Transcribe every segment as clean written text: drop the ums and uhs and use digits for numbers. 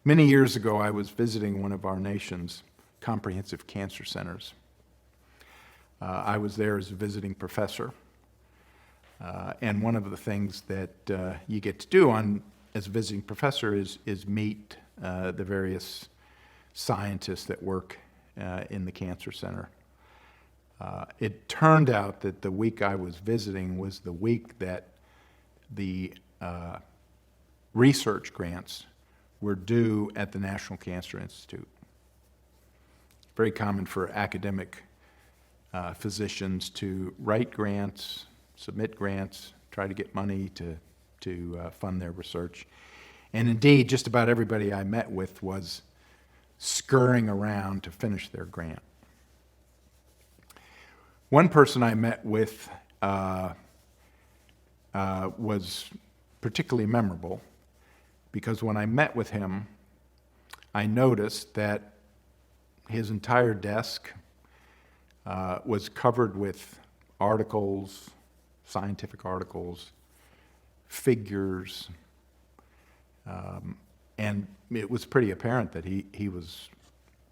Many years ago, I was visiting one of our nation's comprehensive cancer centers. I was there as a visiting professor, and one of the things that you get to do as a visiting professor is meet the various scientists that work in the cancer center. It turned out that the week I was visiting was the week that the research grants were due at the National Cancer Institute. Very common for academic physicians to write grants, submit grants, try to get money to fund their research. And indeed, just about everybody I met with was scurrying around to finish their grant. One person I met with was particularly memorable because when I met with him, I noticed that his entire desk was covered with articles, scientific articles, figures, and it was pretty apparent that he was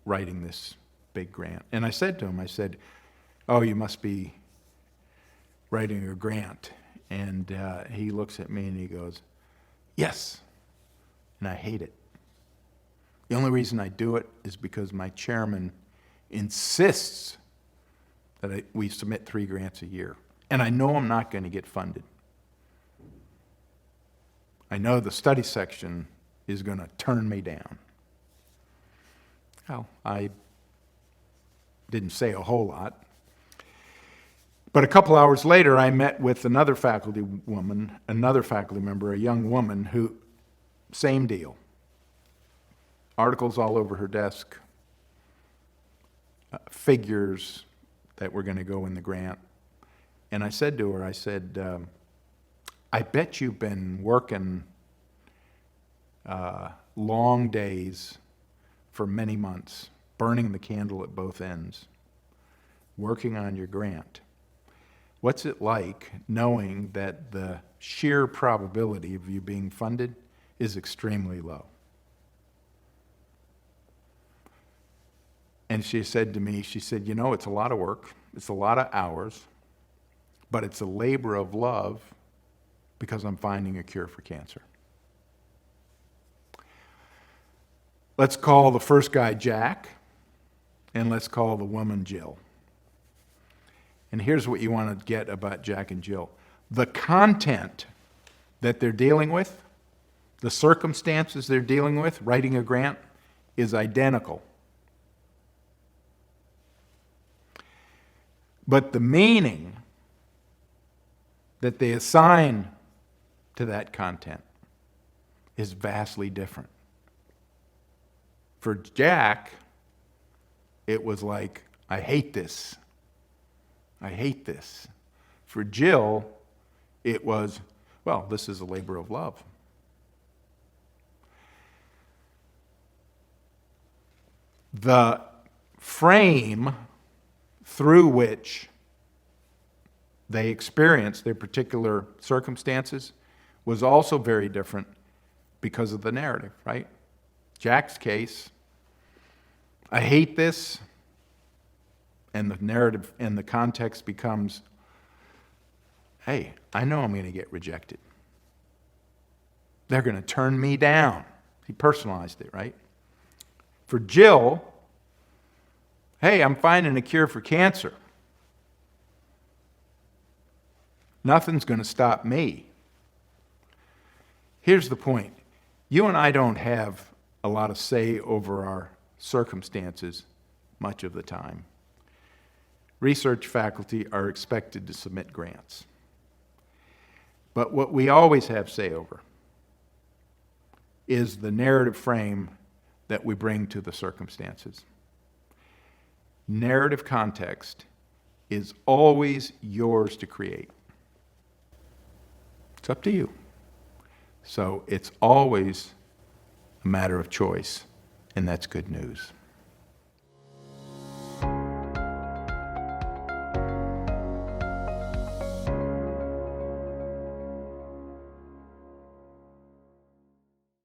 writing this big grant. And I said to him, I said, "Oh, you must be writing a grant." And he looks at me and he goes, "Yes, and I hate it. The only reason I do it is because my chairman insists that we submit 3 grants a year. And I know I'm not going to get funded. I know the study section is going to turn me down." Well, I didn't say a whole lot. But a couple hours later, I met with another faculty member, a young woman who, same deal. Articles all over her desk, figures that were going to go in the grant. And I said to her, I said, "I bet you've been working long days for many months, burning the candle at both ends, working on your grant. What's it like knowing that the sheer probability of you being funded is extremely low?" And she said to me, she said, "You know, it's a lot of work, it's a lot of hours, but it's a labor of love because I'm finding a cure for cancer." Let's call the first guy Jack, and let's call the woman Jill. And here's what you want to get about Jack and Jill. The content that they're dealing with, the circumstances they're dealing with, writing a grant, is identical. But the meaning that they assign to that content is vastly different. For Jack, it was like, "I hate this. I hate this." For Jill, it was, "Well, this is a labor of love." The frame through which they experienced their particular circumstances was also very different because of the narrative, right? Jack's case, "I hate this," and the narrative and the context becomes, "Hey, I know I'm going to get rejected. They're going to turn me down." He personalized it, right? For Jill, "Hey, I'm finding a cure for cancer. Nothing's going to stop me." Here's the point. You and I don't have a lot of say over our circumstances much of the time. Research faculty are expected to submit grants. But what we always have say over is the narrative frame that we bring to the circumstances. Narrative context is always yours to create. It's up to you. So it's always a matter of choice, and that's good news.